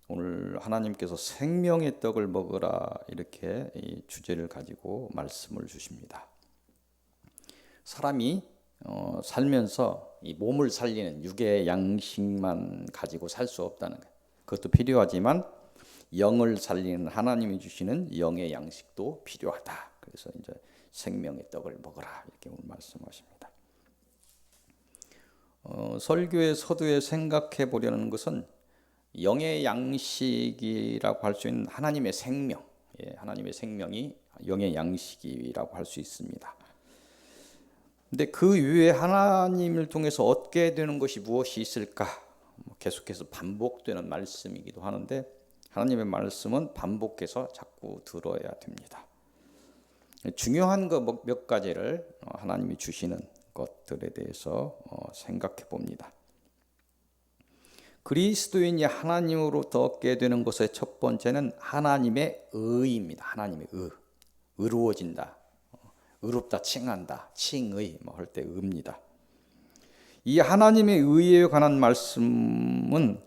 오늘 하나님께서 생명의 떡을 먹으라 이렇게 이 주제를 가지고 말씀을 주십니다. 사람이 살면서 이 몸을 살리는 육의 양식만 가지고 살 수 없다는 거예요. 그것도 필요하지만 영을 살리는 하나님이 주시는 영의 양식도 필요하다. 그래서 이제 생명의 떡을 먹으라 이렇게 오늘 말씀하십니다. 설교의 서두에 생각해 보려는 것은 영의 양식이라고 할 수 있는 하나님의 생명, 하나님의 생명이 영의 양식이라고 할 수 있습니다. 근데 그 이외에 하나님을 통해서 얻게 되는 것이 무엇이 있을까? 계속해서 반복되는 말씀이기도 하는데 하나님의 말씀은 반복해서 자꾸 들어야 됩니다. 중요한 것 몇 가지를 하나님이 주시는 것들에 대해서 생각해 봅니다. 그리스도인이 하나님으로부터 얻게 되는 것의 첫 번째는 하나님의 의입니다. 하나님의 의로워진다, 의롭다 칭한다, 칭의 할 때 의입니다. 이 하나님의 의에 관한 말씀은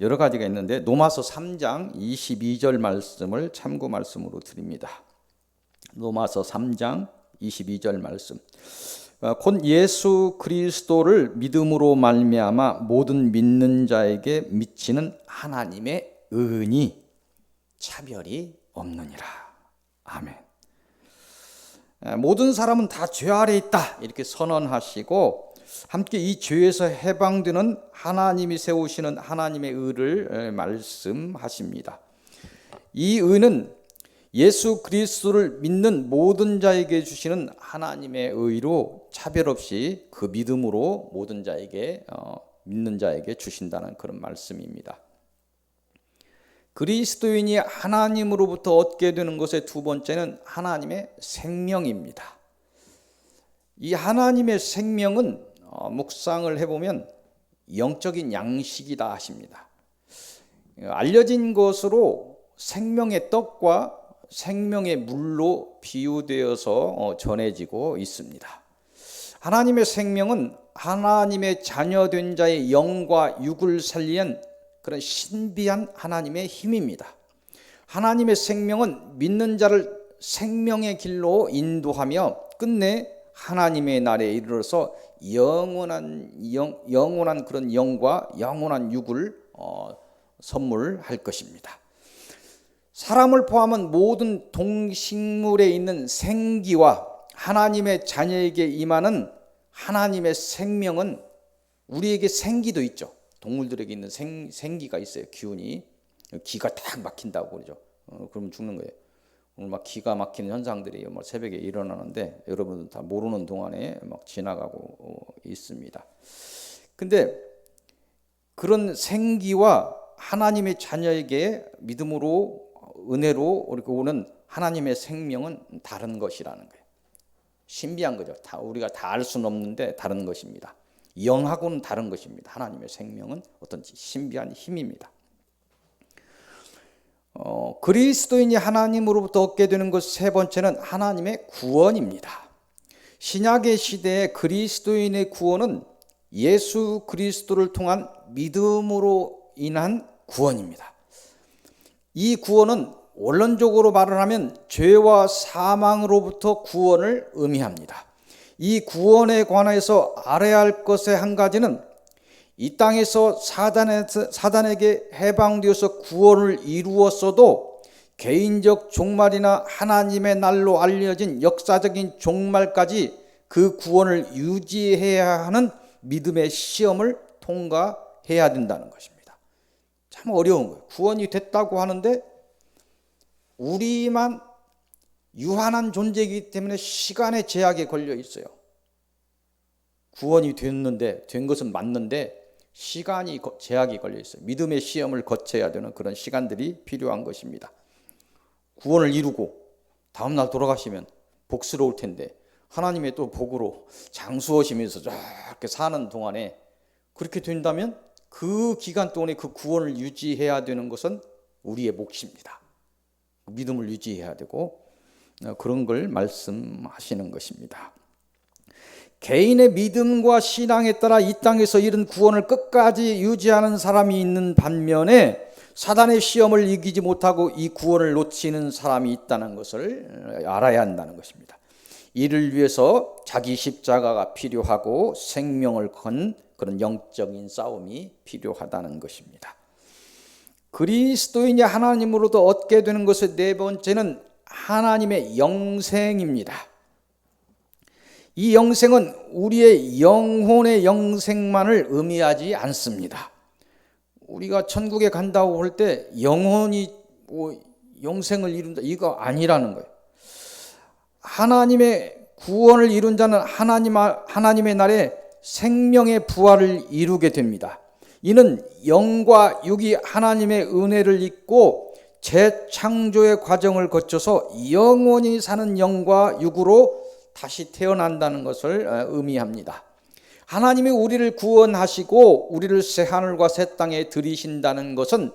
여러 가지가 있는데 로마서 3장 22절 말씀을 참고 말씀으로 드립니다. 로마서 3장 22절 말씀. 곧 예수 그리스도를 믿음으로 말미암아 모든 믿는 자에게 미치는 하나님의 은이 차별이 없느니라. 아멘. 모든 사람은 다 죄 아래 있다 이렇게 선언하시고 함께 이 죄에서 해방되는 하나님이 세우시는 하나님의 의를 말씀하십니다. 이 의는 예수 그리스도를 믿는 모든 자에게 주시는 하나님의 의로 차별 없이 그 믿음으로 모든 자에게 믿는 자에게 주신다는 그런 말씀입니다. 그리스도인이 하나님으로부터 얻게 되는 것의 두 번째는 하나님의 생명입니다. 이 하나님의 생명은 묵상을 해보면 영적인 양식이다 하십니다. 알려진 것으로 생명의 떡과 생명의 물로 비유되어서 전해지고 있습니다. 하나님의 생명은 하나님의 자녀된 자의 영과 육을 살리는 그런 신비한 하나님의 힘입니다. 하나님의 생명은 믿는 자를 생명의 길로 인도하며 끝내 하나님의 날에 이르러서 영원한 그런 영과 영원한 육을 선물할 것입니다. 사람을 포함한 모든 동식물에 있는 생기와 하나님의 자녀에게 임하는 하나님의 생명은 우리에게 생기도 있죠. 동물들에게 있는 생기가 있어요. 기운이 기가 딱 막힌다고 그러죠. 그러면 죽는 거예요. 오늘 막 기가 막히는 현상들이 새벽에 일어나는데 여러분은 다 모르는 동안에 막 지나가고 있습니다. 근데 그런 생기와 하나님의 자녀에게 믿음으로 은혜로 이렇게 오는 하나님의 생명은 다른 것이라는 거예요. 신비한 거죠. 우리가 다 알 수는 없는데 다른 것입니다. 영하고는 다른 것입니다. 하나님의 생명은 어떤 신비한 힘입니다. 그리스도인이 하나님으로부터 얻게 되는 것 세 번째는 하나님의 구원입니다. 신약의 시대에 그리스도인의 구원은 예수 그리스도를 통한 믿음으로 인한 구원입니다. 이 구원은 원론적으로 말을 하면 죄와 사망으로부터 구원을 의미합니다. 이 구원에 관해서 알아야 할 것의 한 가지는 이 땅에서 사단에게 해방되어서 구원을 이루었어도 개인적 종말이나 하나님의 날로 알려진 역사적인 종말까지 그 구원을 유지해야 하는 믿음의 시험을 통과해야 된다는 것입니다. 참 어려운 거예요. 구원이 됐다고 하는데 우리만 유한한 존재이기 때문에 시간의 제약에 걸려 있어요. 구원이 된 것은 맞는데 시간이 제약이 걸려 있어요. 믿음의 시험을 거쳐야 되는 그런 시간들이 필요한 것입니다. 구원을 이루고 다음날 돌아가시면 복스러울 텐데 하나님의 또 복으로 장수하시면서 이렇게 사는 동안에 그렇게 된다면 그 기간 동안에 그 구원을 유지해야 되는 것은 우리의 몫입니다. 믿음을 유지해야 되고 그런 걸 말씀하시는 것입니다. 개인의 믿음과 신앙에 따라 이 땅에서 이룬 구원을 끝까지 유지하는 사람이 있는 반면에 사단의 시험을 이기지 못하고 이 구원을 놓치는 사람이 있다는 것을 알아야 한다는 것입니다. 이를 위해서 자기 십자가가 필요하고 생명을 건 그런 영적인 싸움이 필요하다는 것입니다. 그리스도인이 하나님으로부터 얻게 되는 것의 네 번째는 하나님의 영생입니다. 이 영생은 우리의 영혼의 영생만을 의미하지 않습니다. 우리가 천국에 간다고 할 때 영혼이 영생을 이룬다 이거 아니라는 거예요. 하나님의 구원을 이룬 자는 하나님의 날에 생명의 부활을 이루게 됩니다. 이는 영과 육이 하나님의 은혜를 입고 재창조의 과정을 거쳐서 영원히 사는 영과 육으로 다시 태어난다는 것을 의미합니다. 하나님이 우리를 구원하시고 우리를 새 하늘과 새 땅에 들이신다는 것은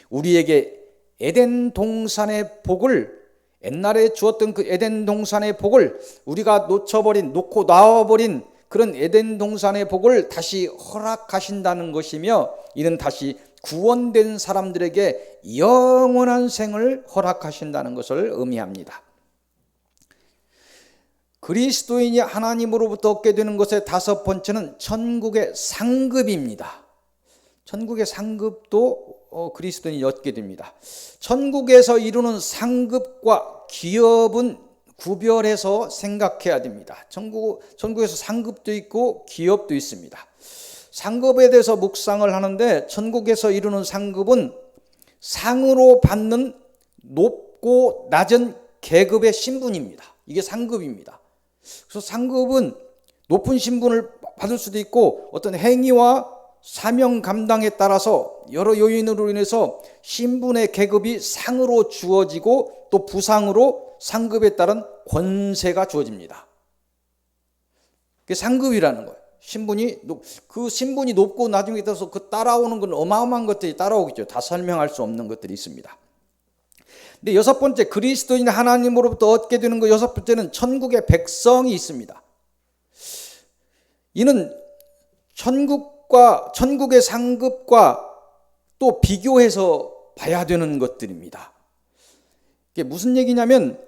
우리에게 에덴 동산의 복을, 옛날에 주었던 그 에덴 동산의 복을 우리가 놓고 나와버린 그런 에덴 동산의 복을 다시 허락하신다는 것이며, 이는 다시 구원된 사람들에게 영원한 생을 허락하신다는 것을 의미합니다. 그리스도인이 하나님으로부터 얻게 되는 것의 다섯 번째는 천국의 상급입니다. 천국의 상급도 그리스도인이 얻게 됩니다. 천국에서 이루는 상급과 기업은 구별해서 생각해야 됩니다. 천국에서 상급도 있고 기업도 있습니다. 상급에 대해서 묵상을 하는데, 천국에서 이루는 상급은 상으로 받는 높고 낮은 계급의 신분입니다. 이게 상급입니다. 그래서 상급은 높은 신분을 받을 수도 있고, 어떤 행위와 사명 감당에 따라서 여러 요인으로 인해서 신분의 계급이 상으로 주어지고, 또 부상으로 상급에 따른 권세가 주어집니다. 그게 상급이라는 거예요. 그 신분이 높고 낮음에 따라서 그 따라오는 건 어마어마한 것들이 따라오겠죠. 다 설명할 수 없는 것들이 있습니다. 근데 여섯 번째, 그리스도인 하나님으로부터 얻게 되는 것 여섯 번째는 천국의 백성이 있습니다. 이는 천국의 상급과 또 비교해서 봐야 되는 것들입니다. 이게 무슨 얘기냐면,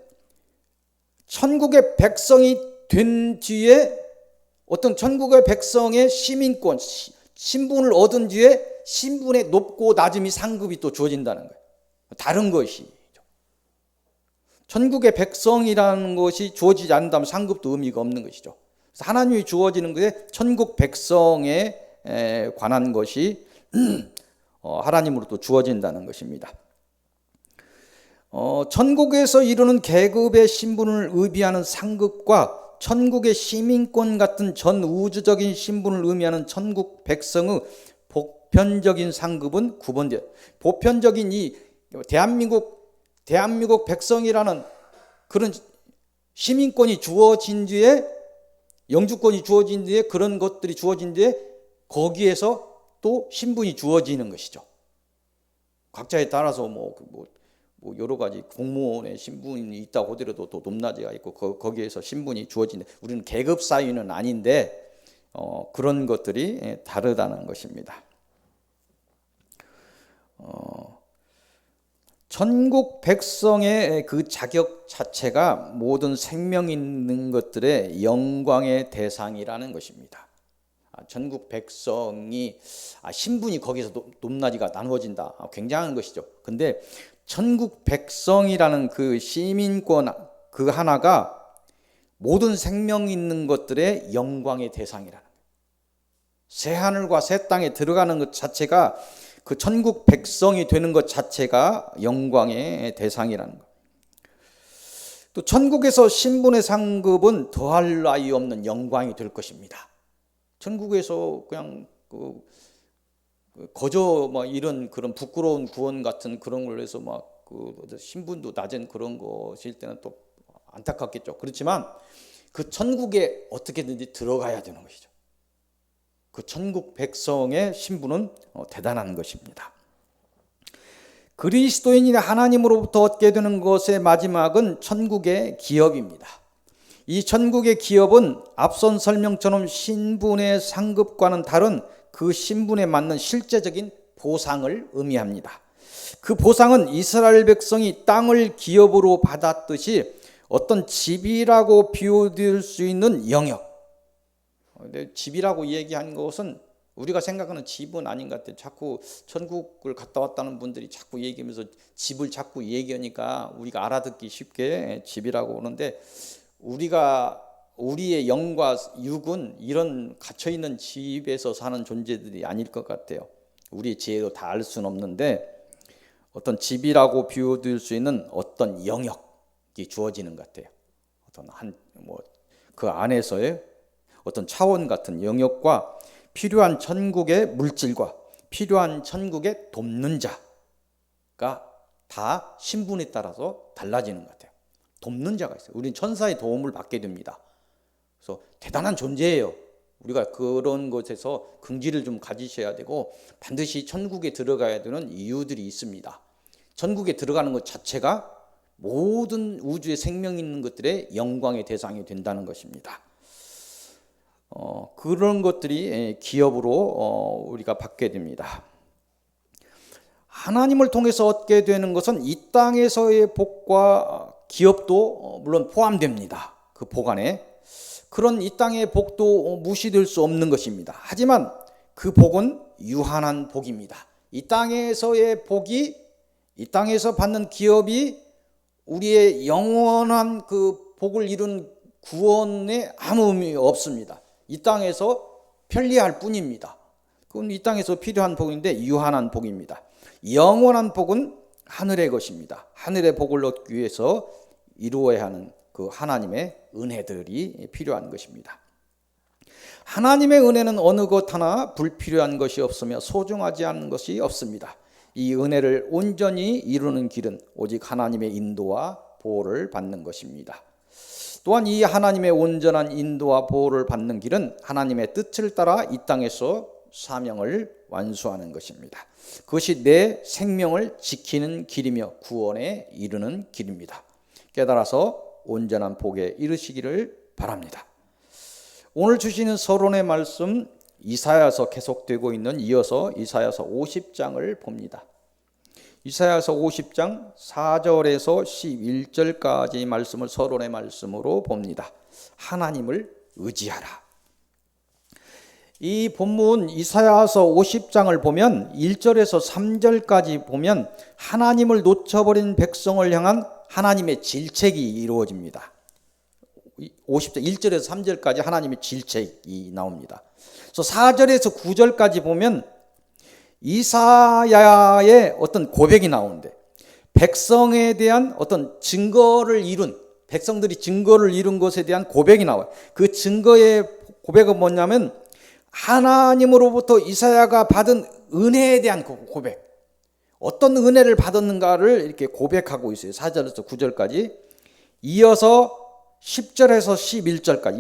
천국의 백성이 된 뒤에 어떤 천국의 백성의 시민권, 신분을 얻은 뒤에 신분의 높고 낮음이 상급이 또 주어진다는 거예요. 다른 것이죠. 천국의 백성이라는 것이 주어지지 않는다면 상급도 의미가 없는 것이죠. 그래서 하나님이 주어지는 것에 천국 백성에 관한 것이 하나님으로부터 주어진다는 것입니다. 천국에서 이루는 계급의 신분을 의미하는 상급과 천국의 시민권 같은 전 우주적인 신분을 의미하는 천국 백성의 보편적인 상급은 구분돼요. 보편적인 이 대한민국 백성이라는 그런 시민권이 주어진 뒤에, 영주권이 주어진 뒤에, 그런 것들이 주어진 뒤에 거기에서 또 신분이 주어지는 것이죠. 각자에 따라서 뭐 여러 가지 공무원의 신분이 있다고 하더라도 또 높낮이가 있고 거기에서 신분이 주어지는데, 우리는 계급 사유는 아닌데 그런 것들이 다르다는 것입니다. 천국 백성의 그 자격 자체가 모든 생명 있는 것들의 영광의 대상이라는 것입니다. 천국 백성이 신분이 거기서 높낮이가 나누어진다, 굉장한 것이죠. 근데 천국 백성이라는 그 시민권 그 하나가 모든 생명 있는 것들의 영광의 대상이라는 거예요. 새 하늘과 새 땅에 들어가는 것 자체가, 그 천국 백성이 되는 것 자체가 영광의 대상이라는 거예요. 또 천국에서 신분의 상급은 더할 나위 없는 영광이 될 것입니다. 천국에서 그냥 거저 이런 그런 부끄러운 구원 같은 그런 걸로 해서 신분도 낮은 그런 것일 때는 또 안타깝겠죠. 그렇지만 그 천국에 어떻게든지 들어가야 되는 것이죠. 그 천국 백성의 신분은 대단한 것입니다. 그리스도인이 하나님으로부터 얻게 되는 것의 마지막은 천국의 기업입니다. 이 천국의 기업은 앞선 설명처럼 신분의 상급과는 다른 그 신분에 맞는 실제적인 보상을 의미합니다. 그 보상은 이스라엘 백성이 땅을 기업으로 받았듯이 어떤 집이라고 비유될 수 있는 영역. 근데 집이라고 얘기한 것은 우리가 생각하는 집은 아닌 것 같아요. 자꾸 천국을 갔다 왔다는 분들이 자꾸 얘기하면서 집을 자꾸 얘기하니까 우리가 알아듣기 쉽게 집이라고 하는데, 우리의 영과 육은 이런 갇혀있는 집에서 사는 존재들이 아닐 것 같아요. 우리의 지혜로 다 알 수는 없는데 어떤 집이라고 비유될 수 있는 어떤 영역이 주어지는 것 같아요. 어떤 그 안에서의 어떤 차원 같은 영역과 필요한 천국의 물질과 필요한 천국의 돕는 자가 다 신분에 따라서 달라지는 것 같아요. 돕는 자가 있어요. 우리는 천사의 도움을 받게 됩니다. 그래서 대단한 존재예요. 우리가 그런 것에서 긍지를 좀 가지셔야 되고 반드시 천국에 들어가야 되는 이유들이 있습니다. 천국에 들어가는 것 자체가 모든 우주에 생명 있는 것들의 영광의 대상이 된다는 것입니다. 그런 것들이 기업으로 우리가 받게 됩니다. 하나님을 통해서 얻게 되는 것은 이 땅에서의 복과 기업도 물론 포함됩니다. 그 복 안에 그런 이 땅의 복도 무시될 수 없는 것입니다. 하지만 그 복은 유한한 복입니다. 이 땅에서의 복이, 이 땅에서 받는 기업이 우리의 영원한 그 복을 이룬 구원에 아무 의미 없습니다. 이 땅에서 편리할 뿐입니다. 그건 이 땅에서 필요한 복인데 유한한 복입니다. 영원한 복은 하늘의 것입니다. 하늘의 복을 얻기 위해서 이루어야 하는 그 하나님의 은혜들이 필요한 것입니다. 하나님의 은혜는 어느 것 하나 불필요한 것이 없으며 소중하지 않은 것이 없습니다. 이 은혜를 온전히 이루는 길은 오직 하나님의 인도와 보호를 받는 것입니다. 또한 이 하나님의 온전한 인도와 보호를 받는 길은 하나님의 뜻을 따라 이 땅에서 사명을 완수하는 것입니다. 그것이 내 생명을 지키는 길이며 구원에 이르는 길입니다. 깨달아서 온전한 복에 이르시기를 바랍니다. 오늘 주시는 서론의 말씀, 이사야서 계속되고 있는 이어서 이사야서 50장을 봅니다. 이사야서 50장 4절에서 11절까지 말씀을 서론의 말씀으로 봅니다. 하나님을 의지하라. 이 본문 이사야서 50장을 보면 1절에서 3절까지 보면 하나님을 놓쳐버린 백성을 향한 하나님의 질책이 이루어집니다. 50장 1절에서 3절까지 하나님의 질책이 나옵니다. 그래서 4절에서 9절까지 보면 이사야의 어떤 고백이 나오는데 백성에 대한 어떤 증거를 이룬, 백성들이 증거를 이룬 것에 대한 고백이 나와요. 그 증거의 고백은 뭐냐면 하나님으로부터 이사야가 받은 은혜에 대한 고백, 어떤 은혜를 받았는가를 이렇게 고백하고 있어요. 4절에서 9절까지. 이어서 10절에서 11절까지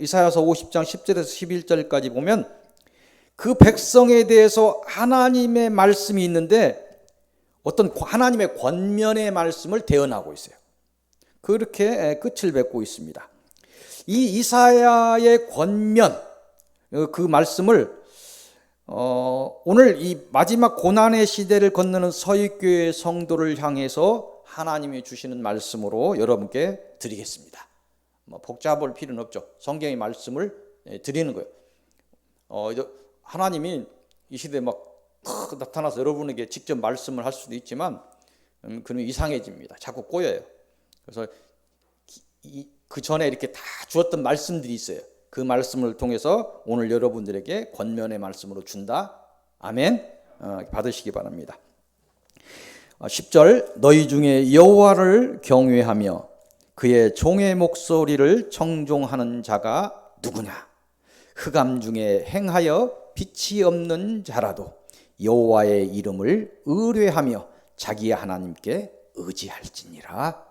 이사야서 50장 10절에서 11절까지 보면 그 백성에 대해서 하나님의 말씀이 있는데 어떤 하나님의 권면의 말씀을 대언하고 있어요. 그렇게 끝을 맺고 있습니다. 이 이사야의 권면, 그 말씀을 오늘 이 마지막 고난의 시대를 건너는 서윗교회 성도를 향해서 하나님이 주시는 말씀으로 여러분께 드리겠습니다. 복잡할 필요는 없죠. 성경의 말씀을 드리는 거예요. 하나님이 이 시대에 막 나타나서 여러분에게 직접 말씀을 할 수도 있지만 그는 이상해집니다. 자꾸 꼬여요. 그래서 그 전에 이렇게 다 주었던 말씀들이 있어요. 그 말씀을 통해서 오늘 여러분들에게 권면의 말씀으로 준다. 아멘. 받으시기 바랍니다. 10절 너희 중에 여호와를 경외하며 그의 종의 목소리를 청종하는 자가 누구냐? 흑암 중에 행하여 빛이 없는 자라도 여호와의 이름을 의뢰하며 자기의 하나님께 의지할지니라.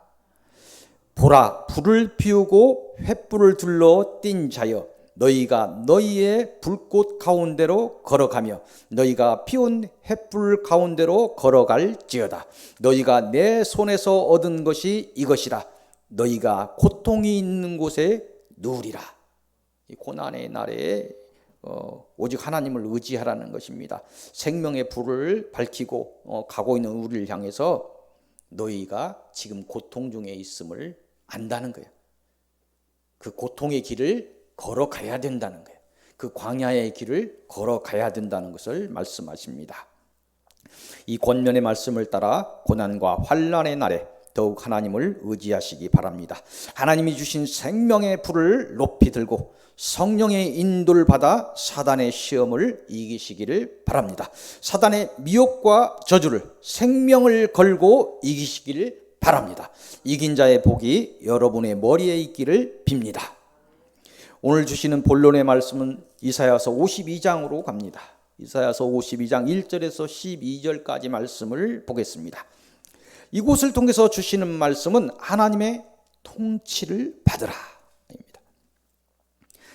보라, 불을 피우고 횃불을 둘러 띈 자여, 너희가 너희의 불꽃 가운데로 걸어가며 너희가 피운 횃불 가운데로 걸어갈지어다. 너희가 내 손에서 얻은 것이 이것이라. 너희가 고통이 있는 곳에 누우리라. 이 고난의 날에 오직 하나님을 의지하라는 것입니다. 생명의 불을 밝히고 가고 있는 우리를 향해서 너희가 지금 고통 중에 있음을 안다는 거예요. 그 고통의 길을 걸어가야 된다는 거예요. 그 광야의 길을 걸어가야 된다는 것을 말씀하십니다. 이 권면의 말씀을 따라 고난과 환난의 날에 더욱 하나님을 의지하시기 바랍니다. 하나님이 주신 생명의 불을 높이 들고 성령의 인도를 받아 사단의 시험을 이기시기를 바랍니다. 사단의 미혹과 저주를 생명을 걸고 이기시기를 바랍니다. 이긴 자의 복이 여러분의 머리에 있기를 빕니다. 오늘 주시는 본론의 말씀은 이사야서 52장으로 갑니다. 이사야서 52장 1절에서 12절까지 말씀을 보겠습니다. 이곳을 통해서 주시는 말씀은 하나님의 통치를 받으라 입니다.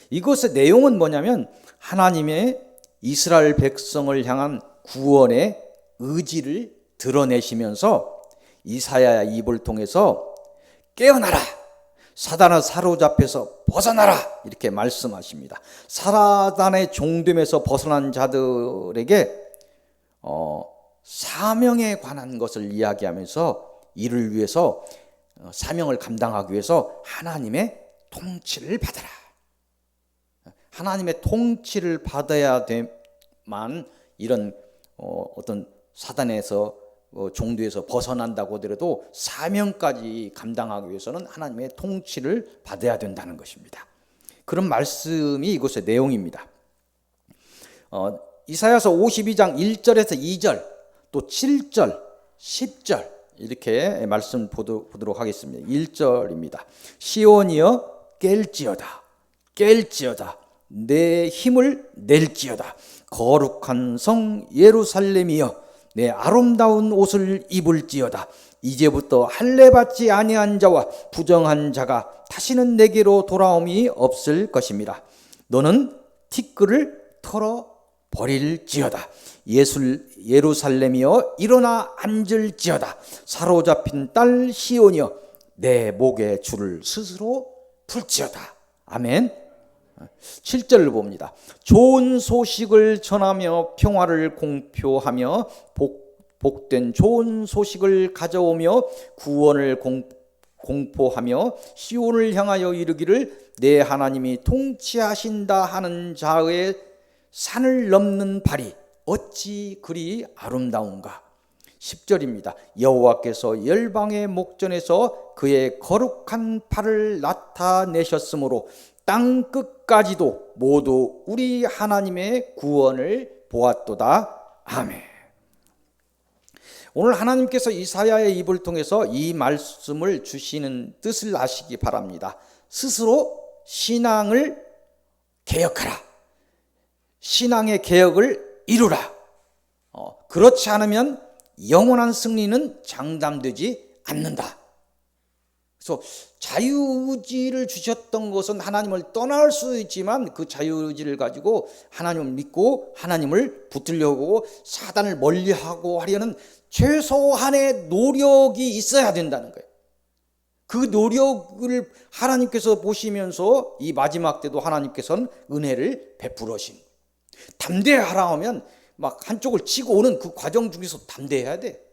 이것의 내용은 뭐냐면 하나님의 이스라엘 백성을 향한 구원의 의지를 드러내시면서 이사야의 입을 통해서 깨어나라, 사단을 사로잡혀서 벗어나라 이렇게 말씀하십니다. 사단의 종됨에서 벗어난 자들에게 사명에 관한 것을 이야기하면서 이를 위해서 사명을 감당하기 위해서 하나님의 통치를 받아라. 하나님의 통치를 받아야만 이런 어떤 사단에서 종도에서 벗어난다고 하더라도 사명까지 감당하기 위해서는 하나님의 통치를 받아야 된다는 것입니다. 그런 말씀이 이곳의 내용입니다. 이사야서 52장 1절에서 2절 또 7절, 10절 이렇게 말씀 보도록 하겠습니다. 1절입니다. 시온이여 깰지어다, 깰지어다, 내 힘을 낼지어다. 거룩한 성 예루살렘이여 내 아름다운 옷을 입을지어다. 이제부터 할례받지 아니한 자와 부정한 자가 다시는 내게로 돌아옴이 없을 것입니다. 너는 티끌을 털어버릴지어다. 예루살렘이여 일어나 앉을지어다. 사로잡힌 딸 시온이여 내 목에 줄을 스스로 풀지어다. 아멘. 7절을 봅니다. 좋은 소식을 전하며 평화를 공표하며 복된 좋은 소식을 가져오며 구원을 공포하며 시온을 향하여 이르기를 내 하나님이 통치하신다 하는 자의 산을 넘는 발이 어찌 그리 아름다운가. 10절입니다. 여호와께서 열방의 목전에서 그의 거룩한 팔을 나타내셨으므로 땅 끝까지도 모두 우리 하나님의 구원을 보았도다. 아멘. 오늘 하나님께서 이사야의 입을 통해서 이 말씀을 주시는 뜻을 아시기 바랍니다. 스스로 신앙을 개혁하라. 신앙의 개혁을 이루라. 그렇지 않으면 영원한 승리는 장담되지 않는다. 그래서 자유의지를 주셨던 것은 하나님을 떠날 수 있지만 그 자유의지를 가지고 하나님을 믿고 하나님을 붙들려고 사단을 멀리하고 하려는 최소한의 노력이 있어야 된다는 거예요. 그 노력을 하나님께서 보시면서 이 마지막 때도 하나님께서는 은혜를 베풀으신. 담대하라 하면 막 한쪽을 치고 오는 그 과정 중에서 담대해야 돼.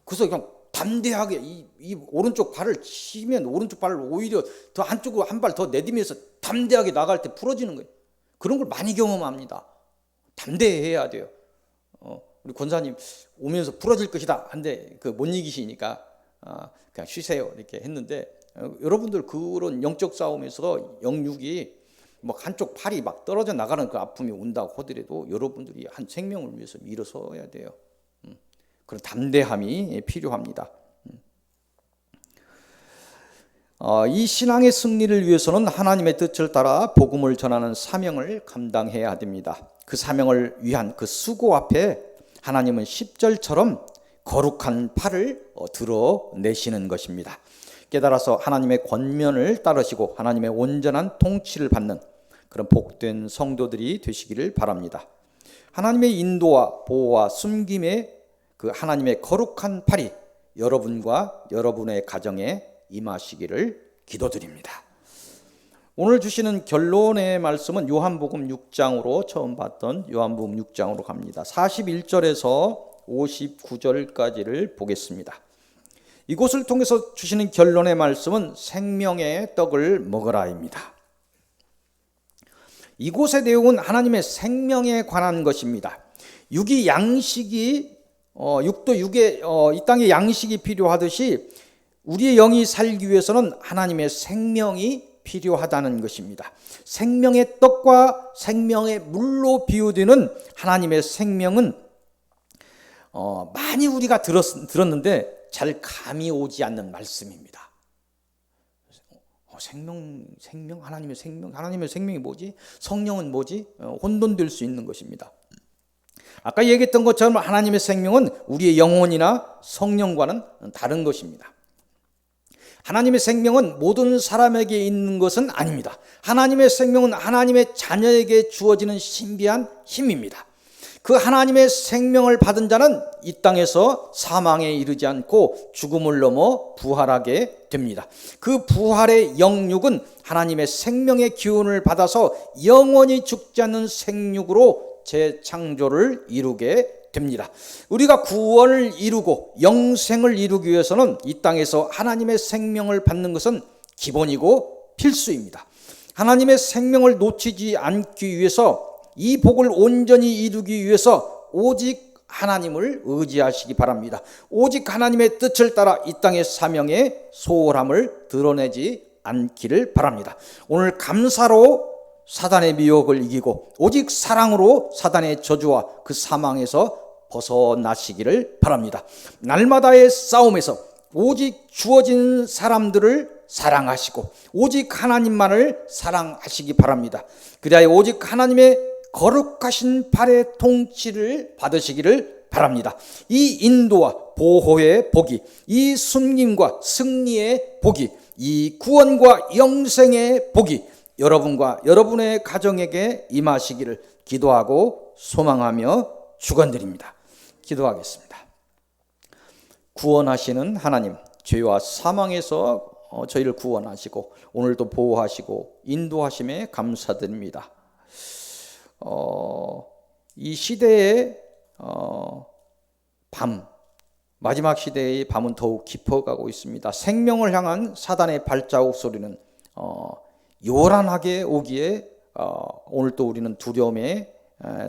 그래서 그냥 담대하게 이 오른쪽 발을 치면 오른쪽 발을 오히려 더 한쪽으로 한 발 더 내디면서 담대하게 나갈 때 부러지는 거예요. 그런 걸 많이 경험합니다. 담대해야 돼요. 우리 권사님 오면서 부러질 것이다 한데 그 못 이기시니까 그냥 쉬세요 이렇게 했는데 여러분들 그런 영적 싸움에서 영육이 뭐 한쪽 팔이 막 떨어져 나가는 그 아픔이 온다고 하더라도 여러분들이 한 생명을 위해서 일어서야 돼요. 그런 담대함이 필요합니다. 이 신앙의 승리를 위해서는 하나님의 뜻을 따라 복음을 전하는 사명을 감당해야 됩니다. 그 사명을 위한 그 수고 앞에 하나님은 10절처럼 거룩한 팔을 드러내시는 것입니다. 깨달아서 하나님의 권면을 따르시고 하나님의 온전한 통치를 받는 그런 복된 성도들이 되시기를 바랍니다. 하나님의 인도와 보호와 숨김에 그 하나님의 거룩한 팔이 여러분과 여러분의 가정에 임하시기를 기도드립니다. 오늘 주시는 결론의 말씀은 요한복음 6장으로 처음 봤던 요한복음 6장으로 갑니다. 41절에서 59절까지를 보겠습니다. 이곳을 통해서 주시는 결론의 말씀은 생명의 떡을 먹으라입니다. 이곳의 내용은 하나님의 생명에 관한 것입니다. 육이 양식이 육도 육에 이 땅에 양식이 필요하듯이 우리의 영이 살기 위해서는 하나님의 생명이 필요하다는 것입니다. 생명의 떡과 생명의 물로 비유되는 하나님의 생명은 많이 우리가 들었는데 잘 감이 오지 않는 말씀입니다. 생명, 하나님의 생명이 뭐지? 성령은 뭐지? 혼돈될 수 있는 것입니다. 아까 얘기했던 것처럼 하나님의 생명은 우리의 영혼이나 성령과는 다른 것입니다. 하나님의 생명은 모든 사람에게 있는 것은 아닙니다. 하나님의 생명은 하나님의 자녀에게 주어지는 신비한 힘입니다. 그 하나님의 생명을 받은 자는 이 땅에서 사망에 이르지 않고 죽음을 넘어 부활하게 됩니다. 그 부활의 영육은 하나님의 생명의 기운을 받아서 영원히 죽지 않는 생육으로 재창조를 이루게 됩니다. 우리가 구원을 이루고 영생을 이루기 위해서는 이 땅에서 하나님의 생명을 받는 것은 기본이고 필수입니다. 하나님의 생명을 놓치지 않기 위해서 이 복을 온전히 이루기 위해서 오직 하나님을 의지하시기 바랍니다. 오직 하나님의 뜻을 따라 이 땅의 사명에 소홀함을 드러내지 않기를 바랍니다. 오늘 감사로 사단의 미혹을 이기고 오직 사랑으로 사단의 저주와 그 사망에서 벗어나시기를 바랍니다. 날마다의 싸움에서 오직 주어진 사람들을 사랑하시고 오직 하나님만을 사랑하시기 바랍니다. 그래야 오직 하나님의 거룩하신 발의 통치를 받으시기를 바랍니다. 이 인도와 보호의 복이, 이 숨김과 승리의 복이, 이 구원과 영생의 복이 여러분과 여러분의 가정에게 임하시기를 기도하고 소망하며 축원드립니다. 기도하겠습니다. 구원하시는 하나님, 죄와 사망에서 저희를 구원하시고 오늘도 보호하시고 인도하심에 감사드립니다. 이 시대의 마지막 시대의 밤은 더욱 깊어가고 있습니다. 생명을 향한 사단의 발자국 소리는 요란하게 오기에 오늘 또 우리는 두려움에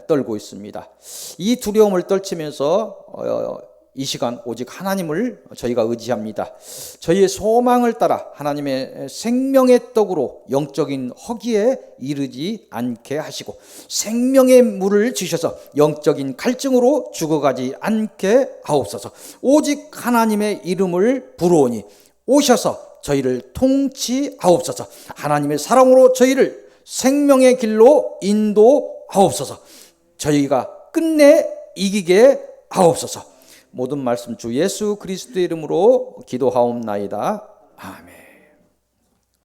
떨고 있습니다. 이 두려움을 떨치면서 이 시간 오직 하나님을 저희가 의지합니다. 저희의 소망을 따라 하나님의 생명의 떡으로 영적인 허기에 이르지 않게 하시고 생명의 물을 주셔서 영적인 갈증으로 죽어가지 않게 하옵소서. 오직 하나님의 이름을 부르오니 오셔서 저희를 통치하옵소서. 하나님의 사랑으로 저희를 생명의 길로 인도하옵소서. 저희가 끝내 이기게 하옵소서. 모든 말씀 주 예수 그리스도의 이름으로 기도하옵나이다. 아멘.